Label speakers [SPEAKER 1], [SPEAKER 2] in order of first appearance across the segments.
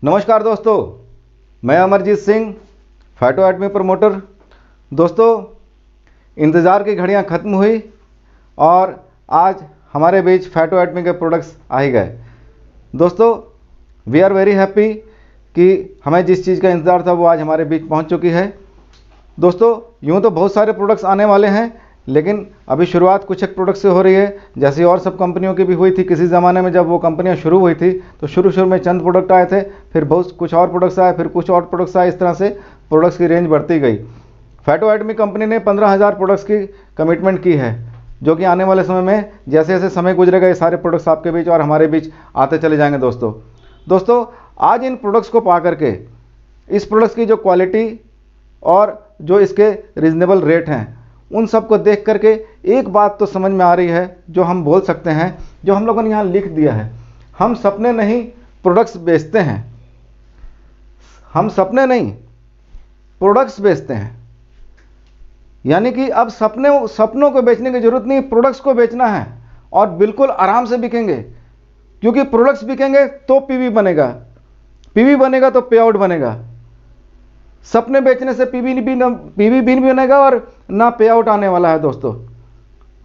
[SPEAKER 1] नमस्कार दोस्तों, मैं अमरजीत सिंह, फैटो एटमी प्रमोटर। दोस्तों, इंतज़ार की घड़ियां ख़त्म हुई और आज हमारे बीच फैटो एटमी के प्रोडक्ट्स आ ही गए। दोस्तों, वी आर वेरी हैप्पी कि हमें जिस चीज़ का इंतज़ार था वो आज हमारे बीच पहुंच चुकी है। दोस्तों, यूँ तो बहुत सारे प्रोडक्ट्स आने वाले हैं, लेकिन अभी शुरुआत कुछ एक प्रोडक्ट से हो रही है, जैसी और सब कंपनियों की भी हुई थी। किसी ज़माने में जब वो कंपनियां शुरू हुई थी तो शुरू में चंद प्रोडक्ट आए थे, फिर बहुत कुछ और प्रोडक्ट्स आए, फिर कुछ और प्रोडक्ट्स आए। इस तरह से प्रोडक्ट्स की रेंज बढ़ती गई। फैटो एटमी कंपनी ने 15,000 प्रोडक्ट्स की कमिटमेंट की है, जो कि आने वाले समय में जैसे जैसे समय गुजरेगा ये सारे प्रोडक्ट्स आपके बीच और हमारे बीच आते चले जाएंगे। दोस्तों, आज इन प्रोडक्ट्स को पा करके, इस प्रोडक्ट्स की जो क्वालिटी और जो इसके रीज़नेबल रेट हैं, उन सब को देख करके एक बात तो समझ में आ रही है, जो हम बोल सकते हैं, जो हम लोगों ने यहाँ लिख दिया है। हम सपने नहीं प्रोडक्ट्स बेचते हैं। हम सपने नहीं प्रोडक्ट्स बेचते हैं। यानी कि अब सपनों को बेचने की जरूरत नहीं, प्रोडक्ट्स को बेचना है और बिल्कुल आराम से बिकेंगे, क्योंकि प्रोडक्ट्स बिकेंगे तो पीवी बनेगा, पीवी बनेगा तो पे आउट बनेगा। सपने बेचने से पीवी भी नहीं बनेगा और ना पे आउट आने वाला है। दोस्तों,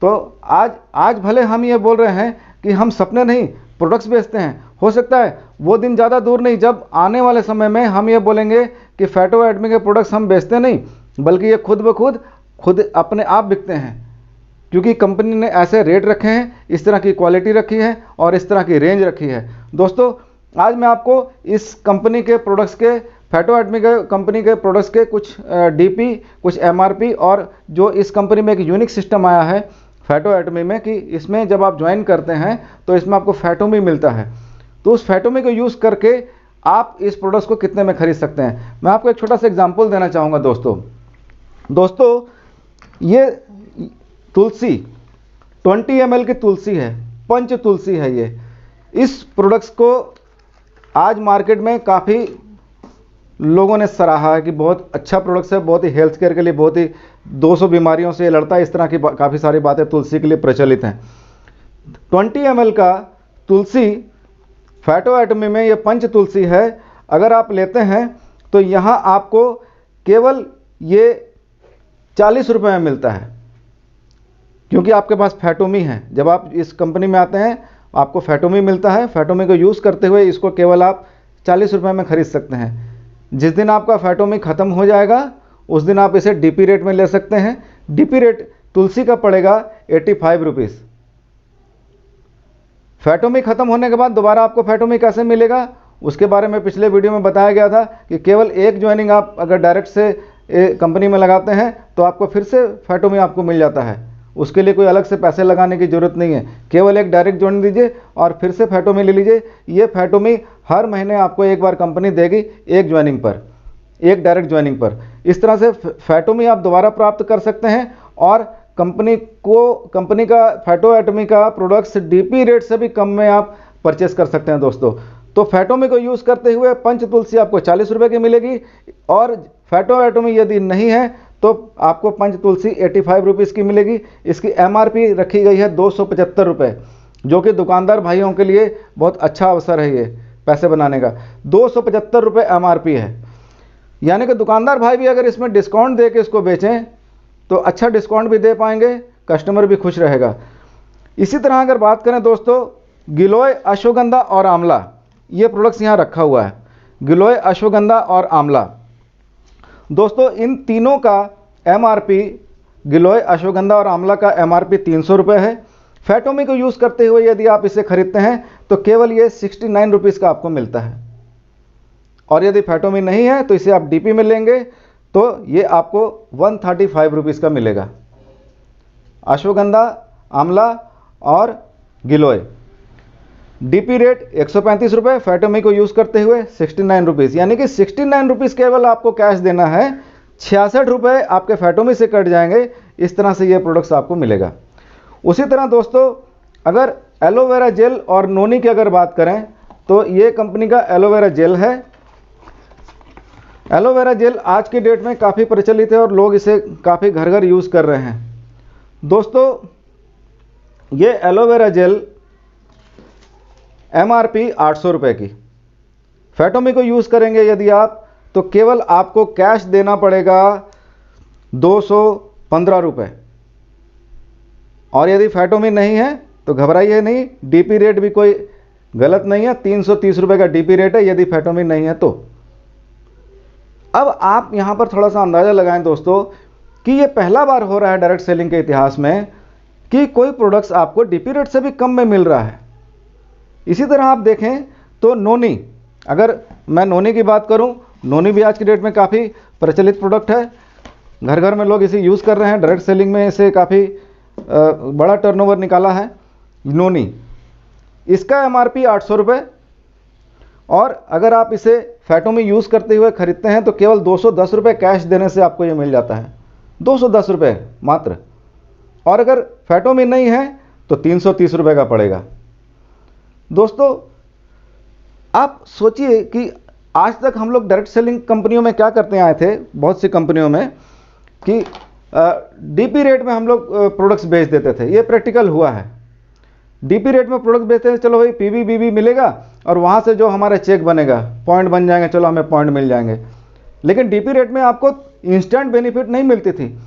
[SPEAKER 1] तो आज भले हम ये बोल रहे हैं कि हम सपने नहीं प्रोडक्ट्स बेचते हैं, हो सकता है वो दिन ज़्यादा दूर नहीं जब आने वाले समय में हम ये बोलेंगे कि फैटो एटमी के प्रोडक्ट्स हम बेचते नहीं, बल्कि ये खुद अपने आप बिकते हैं, क्योंकि कंपनी ने ऐसे रेट रखे हैं, इस तरह की क्वालिटी रखी है और इस तरह की रेंज रखी है। दोस्तों, आज मैं आपको इस कंपनी के प्रोडक्ट्स के, फैटो एटमी के कंपनी के प्रोडक्ट्स के कुछ डीपी, कुछ एमआरपी और जो इस कंपनी में एक यूनिक सिस्टम आया है फैटो एटमी में, कि इसमें जब आप ज्वाइन करते हैं तो इसमें आपको फैटोमी मिलता है। तो उस फैटोमी को यूज़ करके आप इस प्रोडक्ट्स को कितने में खरीद सकते हैं, मैं आपको एक छोटा सा एग्जाम्पल देना चाहूँगा। दोस्तों, ये तुलसी 20 ml की तुलसी है, पंच तुलसी है ये। इस प्रोडक्ट्स को आज मार्केट में काफ़ी लोगों ने सराहा है कि बहुत अच्छा प्रोडक्ट्स है, बहुत ही हेल्थ केयर के लिए, बहुत ही 200 बीमारियों से लड़ता है, इस तरह की काफ़ी सारी बातें तुलसी के लिए प्रचलित हैं। 20 ml का तुलसी फैटो एटमी में ये पंच तुलसी है, अगर आप लेते हैं तो यहाँ आपको केवल ये 40 रुपये में मिलता है, क्योंकि आपके पास फैटोमी है। जब आप इस कंपनी में आते हैं आपको फैटोमी मिलता है। फैटोमी को यूज़ करते हुए इसको केवल आप 40 रुपये में खरीद सकते हैं। जिस दिन आपका फैटोमी ख़त्म हो जाएगा उस दिन आप इसे डीपी रेट में ले सकते हैं। डीपी रेट तुलसी का पड़ेगा 85 रुपीज़। फैटोमी ख़त्म होने के बाद दोबारा आपको फैटोमी कैसे मिलेगा, उसके बारे में पिछले वीडियो में बताया गया था कि केवल एक ज्वाइनिंग आप अगर डायरेक्ट से कंपनी में लगाते हैं तो आपको फिर से फैटोमी आपको मिल जाता है। उसके लिए कोई अलग से पैसे लगाने की ज़रूरत नहीं है, केवल एक डायरेक्ट ज्वाइनिंग दीजिए और फिर से फैटोमी ले लीजिए। ये फैटोमी हर महीने आपको एक बार कंपनी देगी, एक ज्वाइनिंग पर, एक डायरेक्ट ज्वाइनिंग पर। इस तरह से फैटोमी आप दोबारा प्राप्त कर सकते हैं और कंपनी का फैटो एटमी का प्रोडक्ट्स डीपी रेट से भी कम में आप परचेस कर सकते हैं। दोस्तों, तो फैटोमी को यूज़ करते हुए पंच तुलसी आपको 40 रुपये की मिलेगी, और फैटो एटमी यदि नहीं है तो आपको पंच तुलसी 85 रुपीज़ की मिलेगी। इसकी एमआरपी रखी गई है 275 रुपये, जो कि दुकानदार भाइयों के लिए बहुत अच्छा अवसर है ये पैसे बनाने का। 275 रुपये एमआरपी है, यानी कि दुकानदार भाई भी अगर इसमें डिस्काउंट दे के इसको बेचें तो अच्छा डिस्काउंट भी दे पाएंगे, कस्टमर भी खुश रहेगा। इसी तरह अगर बात करें दोस्तों, गिलोय, अश्वगंधा और आंवला, ये प्रोडक्ट्स यहाँ रखा हुआ है। गिलोय, अश्वगंधा और आंवला, दोस्तों इन तीनों का एमआरपी, गिलोय, अश्वगंधा और आंवला का एमआरपी 300 रुपये है। फैटोमी को यूज़ करते हुए यदि आप इसे खरीदते हैं तो केवल ये 69 रुपीज़ का आपको मिलता है, और यदि फैटोमी नहीं है तो इसे आप डीपी में लेंगे तो ये आपको 135 रुपीज़ का मिलेगा। अश्वगंधा, आंवला और गिलोय, डीपी रेट 135 रुपये, फैटोमी को यूज़ करते हुए 69 रुपीज़, यानी कि 69 रुपीज़ केवल आपको कैश देना है, 66 रुपये आपके फैटोमी से कट जाएंगे। इस तरह से ये प्रोडक्ट्स आपको मिलेगा। उसी तरह दोस्तों, अगर एलोवेरा जेल और नोनी की अगर बात करें तो ये कंपनी का एलोवेरा जेल है। एलोवेरा जेल आज की डेट में काफ़ी प्रचलित है और लोग इसे काफ़ी घर घर यूज़ कर रहे हैं। दोस्तों, ये एलोवेरा जेल एमआरपी 800 रुपये की, फैटोमी को यूज़ करेंगे यदि आप, तो केवल आपको कैश देना पड़ेगा 215 रुपये। और यदि फैटोमी नहीं है तो घबराइए नहीं, डीपी रेट भी कोई गलत नहीं है, 330 रुपये का डीपी रेट है यदि फैटोमी नहीं है तो। अब आप यहाँ पर थोड़ा सा अंदाज़ा लगाएं दोस्तों कि ये पहला बार हो रहा है डायरेक्ट सेलिंग के इतिहास में कि कोई प्रोडक्ट्स आपको डीपी रेट से भी कम में मिल रहा है। इसी तरह आप देखें तो नोनी, अगर मैं नोनी की बात करूं, नोनी भी आज की डेट में काफ़ी प्रचलित प्रोडक्ट है, घर घर में लोग इसे यूज़ कर रहे हैं, डायरेक्ट सेलिंग में इसे काफ़ी बड़ा टर्नओवर निकाला है नोनी। इसका एमआरपी 800 रुपये, और अगर आप इसे फैटोमी यूज़ करते हुए ख़रीदते हैं तो केवल 210 रुपये कैश देने से आपको ये मिल जाता है, 210 रुपये मात्र। और अगर फैटोमी नहीं है तो 330 रुपये का पड़ेगा। दोस्तों आप सोचिए कि आज तक हम लोग डायरेक्ट सेलिंग कंपनियों में क्या करते आए थे, बहुत सी कंपनियों में, कि डीपी रेट में हम लोग प्रोडक्ट्स बेच देते थे। ये प्रैक्टिकल हुआ है, डीपी रेट में प्रोडक्ट बेचते थे, चलो भाई पीवी बीवी मिलेगा और वहाँ से जो हमारा चेक बनेगा, पॉइंट बन जाएंगे, चलो हमें पॉइंट मिल जाएंगे। लेकिन डीपी रेट में आपको इंस्टेंट बेनिफिट नहीं मिलती थी।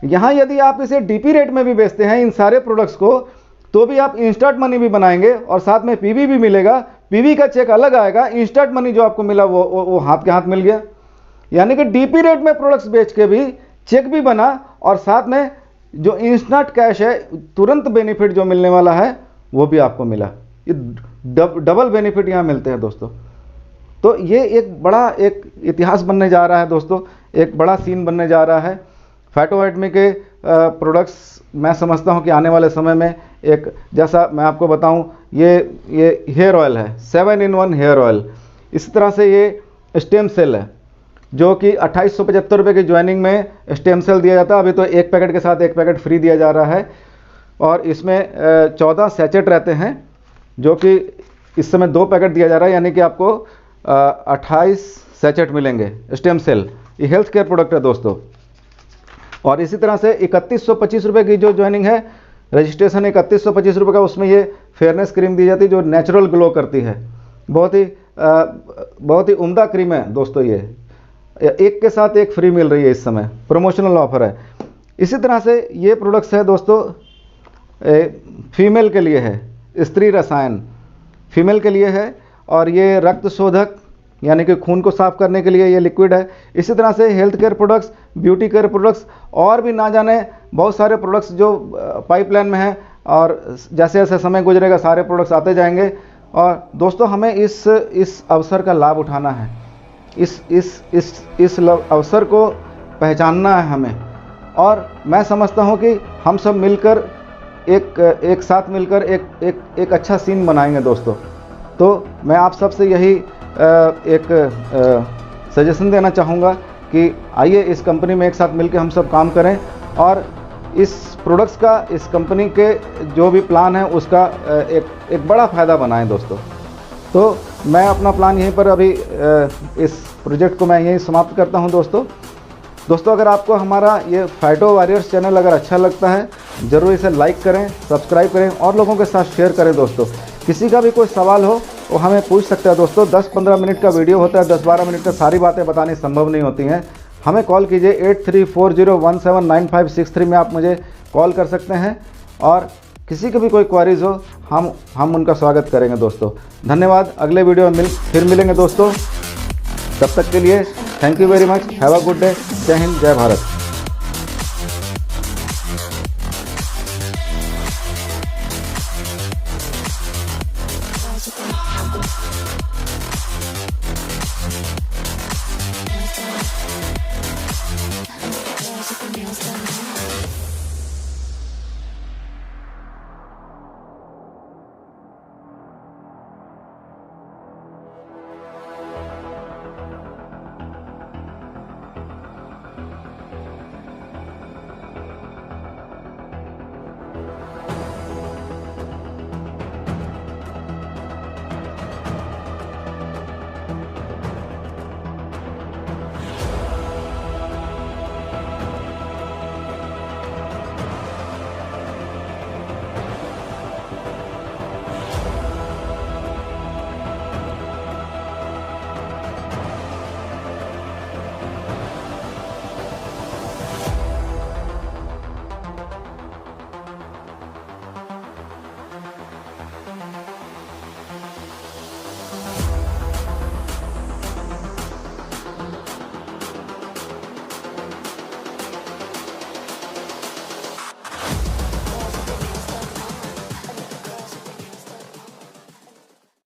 [SPEAKER 1] यहाँ यदि आप इसे डीपी रेट में भी बेचते हैं इन सारे प्रोडक्ट्स को, तो भी आप इंस्टेंट मनी भी बनाएंगे और साथ में पीवी भी मिलेगा, पीवी का चेक अलग आएगा, इंस्टेंट मनी जो आपको मिला वो हाथ के हाथ मिल गया। यानी कि डीपी रेट में प्रोडक्ट्स बेच के भी चेक भी बना और साथ में जो इंस्टेंट कैश है, तुरंत बेनिफिट जो मिलने वाला है वो भी आपको मिला। ये डबल बेनिफिट यहाँ मिलते हैं दोस्तों। तो ये एक बड़ा एक इतिहास बनने जा रहा है दोस्तों, एक बड़ा सीन बनने जा रहा है। फैटोएटमी के प्रोडक्ट्स मैं समझता हूँ कि आने वाले समय में एक, जैसा मैं आपको बताऊँ, ये हेयर ऑयल है, 7-in-1 हेयर ऑयल। इसी तरह से ये स्टेम सेल है जो कि 2875 रुपये की ज्वाइनिंग में स्टेम सेल दिया जाता है। अभी तो एक पैकेट के साथ एक पैकेट फ्री दिया जा रहा है और इसमें 14 सैचेट रहते हैं, जो कि इस समय 2 पैकेट दिया जा रहा है, यानी कि आपको 28 सैचेट मिलेंगे स्टेम सेल। ये हेल्थ केयर प्रोडक्ट है दोस्तों। और इसी तरह से 3125 रुपये की जो ज्वाइनिंग है, रजिस्ट्रेशन 3125 रुपये का, उसमें ये फेयरनेस क्रीम दी जाती है जो नेचुरल ग्लो करती है। बहुत ही उम्दा क्रीम है दोस्तों। ये एक के साथ एक फ्री मिल रही है, इस समय प्रमोशनल ऑफर है। इसी तरह से ये प्रोडक्ट्स है दोस्तों, फीमेल के लिए है, स्त्री रसायन फीमेल के लिए है, और ये रक्त शोधक यानी कि खून को साफ करने के लिए ये लिक्विड है। इसी तरह से health care products, beauty care products और भी ना जाने बहुत सारे प्रोडक्ट्स जो पाइपलाइन में हैं, और जैसे जैसे समय गुजरेगा सारे प्रोडक्ट्स आते जाएंगे। और दोस्तों हमें इस अवसर का लाभ उठाना है, इस अवसर को पहचानना है हमें। और मैं समझता हूँ कि हम सब मिलकर एक साथ मिलकर एक अच्छा सीन बनाएंगे दोस्तों। तो मैं आप सबसे यही एक सजेशन देना चाहूँगा कि आइए इस कंपनी में एक साथ मिलकर हम सब काम करें और इस प्रोडक्ट्स का, इस कंपनी के जो भी प्लान है उसका एक बड़ा फ़ायदा बनाएं दोस्तों। तो मैं अपना प्लान यहीं पर अभी इस प्रोजेक्ट को मैं यहीं समाप्त करता हूं दोस्तों। अगर आपको हमारा ये फाइटो वॉरियर्स चैनल अगर अच्छा लगता है, ज़रूर इसे लाइक करें, सब्सक्राइब करें और लोगों के साथ शेयर करें दोस्तों। किसी का भी कोई सवाल हो वो हमें पूछ सकते हैं दोस्तों। 10-15 मिनट का वीडियो होता है, 10-12 मिनट में सारी बातें बतानी संभव नहीं होती हैं। हमें कॉल कीजिए 8340179563 में आप मुझे कॉल कर सकते हैं, और किसी की भी कोई क्वारीज हो हम उनका स्वागत करेंगे दोस्तों। धन्यवाद। अगले वीडियो में फिर मिलेंगे दोस्तों। तब तक के लिए thank you very much. Have a good day. जय हिंद, जय भारत।